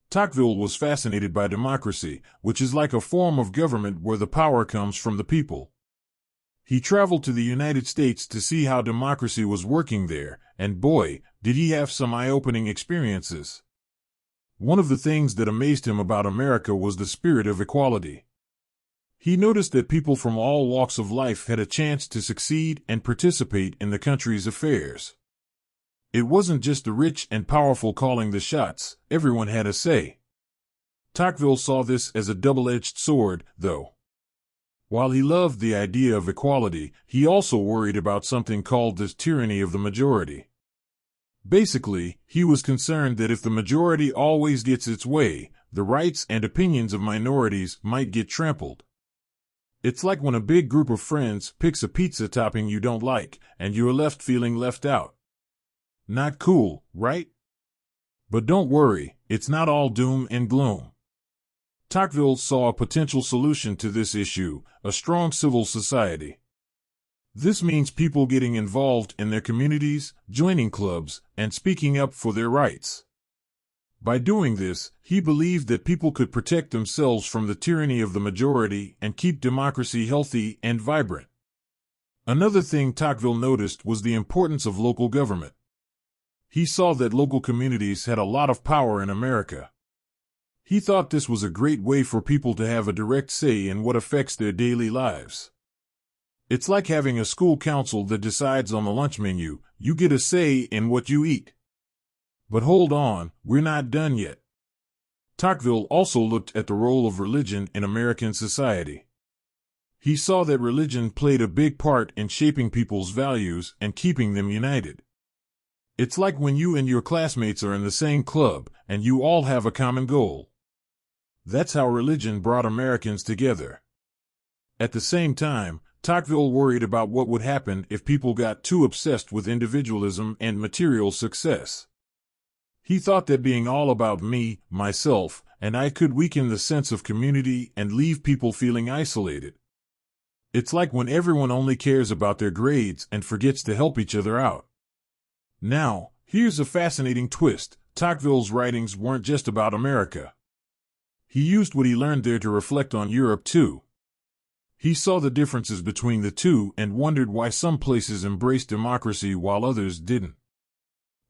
Tocqueville was fascinated by democracy, which is like a form of government where the power comes from the people. He traveled to the United States to see how democracy was working there, and boy, did he have some eye-opening experiences. One of the things that amazed him about America was the spirit of equality. He noticed that people from all walks of life had a chance to succeed and participate in the country's affairs. It wasn't just the rich and powerful calling the shots, everyone had a say. Tocqueville saw this as a double-edged sword, though. While he loved the idea of equality, he also worried about something called the tyranny of the majority. Basically, he was concerned that if the majority always gets its way, the rights and opinions of minorities might get trampled. It's like when a big group of friends picks a pizza topping you don't like, and you're left feeling left out. Not cool, right? But don't worry, it's not all doom and gloom. Tocqueville saw a potential solution to this issue: a strong civil society. This means people getting involved in their communities, joining clubs, and speaking up for their rights. By doing this, he believed that people could protect themselves from the tyranny of the majority and keep democracy healthy and vibrant. Another thing Tocqueville noticed was the importance of local government. He saw that local communities had a lot of power in America. He thought this was a great way for people to have a direct say in what affects their daily lives. It's like having a school council that decides on the lunch menu. You get a say in what you eat. But hold on, we're not done yet. Tocqueville also looked at the role of religion in American society. He saw that religion played a big part in shaping people's values and keeping them united. It's like when you and your classmates are in the same club, and you all have a common goal. That's how religion brought Americans together. At the same time, Tocqueville worried about what would happen if people got too obsessed with individualism and material success. He thought that being all about me, myself, and I could weaken the sense of community and leave people feeling isolated. It's like when everyone only cares about their grades and forgets to help each other out. Now, here's a fascinating twist. Tocqueville's writings weren't just about America. He used what he learned there to reflect on Europe too. He saw the differences between the two and wondered why some places embraced democracy while others didn't.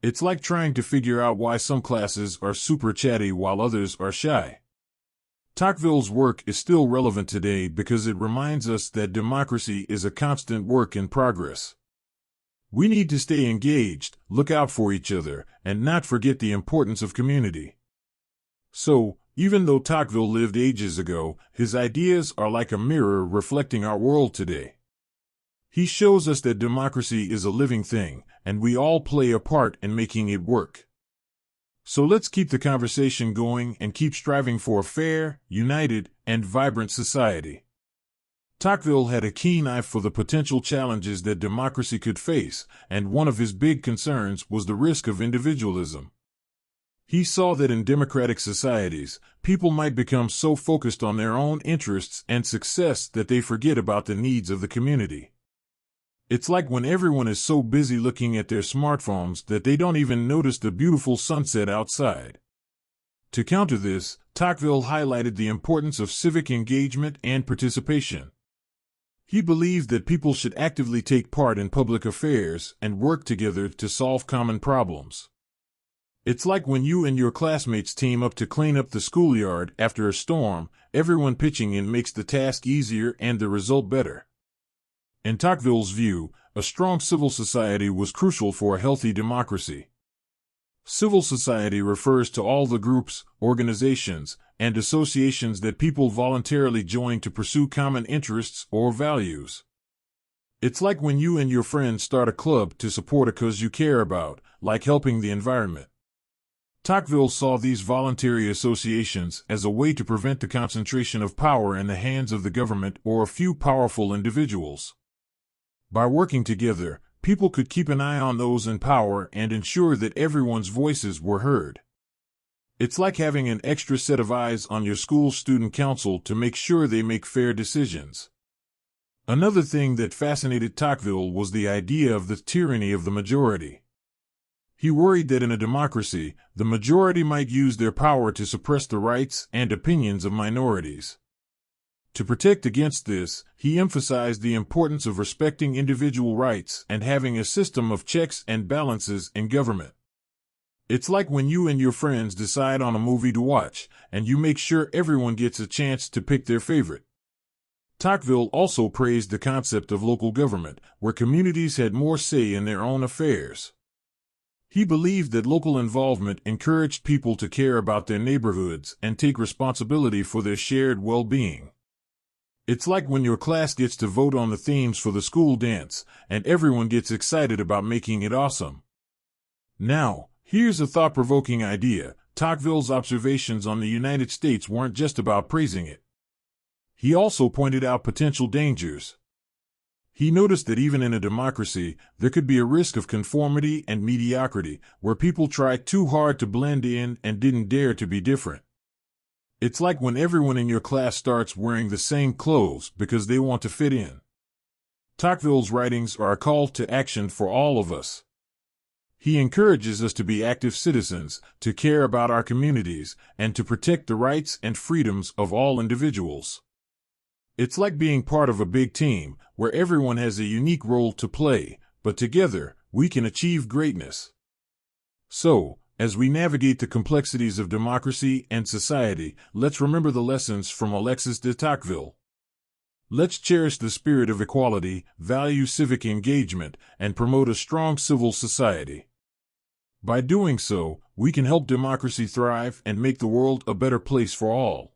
It's like trying to figure out why some classes are super chatty while others are shy. Tocqueville's work is still relevant today because it reminds us that democracy is a constant work in progress. We need to stay engaged, look out for each other, and not forget the importance of community. So, even though Tocqueville lived ages ago, his ideas are like a mirror reflecting our world today. He shows us that democracy is a living thing, and we all play a part in making it work. So let's keep the conversation going and keep striving for a fair, united, and vibrant society. Tocqueville had a keen eye for the potential challenges that democracy could face, and one of his big concerns was the risk of individualism. He saw that in democratic societies, people might become so focused on their own interests and success that they forget about the needs of the community. It's like when everyone is so busy looking at their smartphones that they don't even notice the beautiful sunset outside. To counter this, Tocqueville highlighted the importance of civic engagement and participation. He believed that people should actively take part in public affairs and work together to solve common problems. It's like when you and your classmates team up to clean up the schoolyard after a storm. Everyone pitching in makes the task easier and the result better. In Tocqueville's view, a strong civil society was crucial for a healthy democracy. Civil society refers to all the groups, organizations, and associations that people voluntarily join to pursue common interests or values. It's like when you and your friends start a club to support a cause you care about, like helping the environment. Tocqueville saw these voluntary associations as a way to prevent the concentration of power in the hands of the government or a few powerful individuals. By working together, people could keep an eye on those in power and ensure that everyone's voices were heard. It's like having an extra set of eyes on your school's student council to make sure they make fair decisions. Another thing that fascinated Tocqueville was the idea of the tyranny of the majority. He worried that in a democracy, the majority might use their power to suppress the rights and opinions of minorities. To protect against this, he emphasized the importance of respecting individual rights and having a system of checks and balances in government. It's like when you and your friends decide on a movie to watch, and you make sure everyone gets a chance to pick their favorite. Tocqueville also praised the concept of local government, where communities had more say in their own affairs. He believed that local involvement encouraged people to care about their neighborhoods and take responsibility for their shared well-being. It's like when your class gets to vote on the themes for the school dance, and everyone gets excited about making it awesome. Now, here's a thought-provoking idea. Tocqueville's observations on the United States weren't just about praising it. He also pointed out potential dangers. He noticed that even in a democracy, there could be a risk of conformity and mediocrity, where people tried too hard to blend in and didn't dare to be different. It's like when everyone in your class starts wearing the same clothes because they want to fit in. Tocqueville's writings are a call to action for all of us. He encourages us to be active citizens, to care about our communities, and to protect the rights and freedoms of all individuals. It's like being part of a big team, where everyone has a unique role to play, but together, we can achieve greatness. So, as we navigate the complexities of democracy and society, let's remember the lessons from Alexis de Tocqueville. Let's cherish the spirit of equality, value civic engagement, and promote a strong civil society. By doing so, we can help democracy thrive and make the world a better place for all.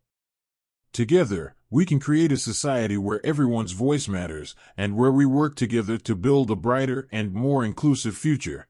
Together, we can create a society where everyone's voice matters and where we work together to build a brighter and more inclusive future.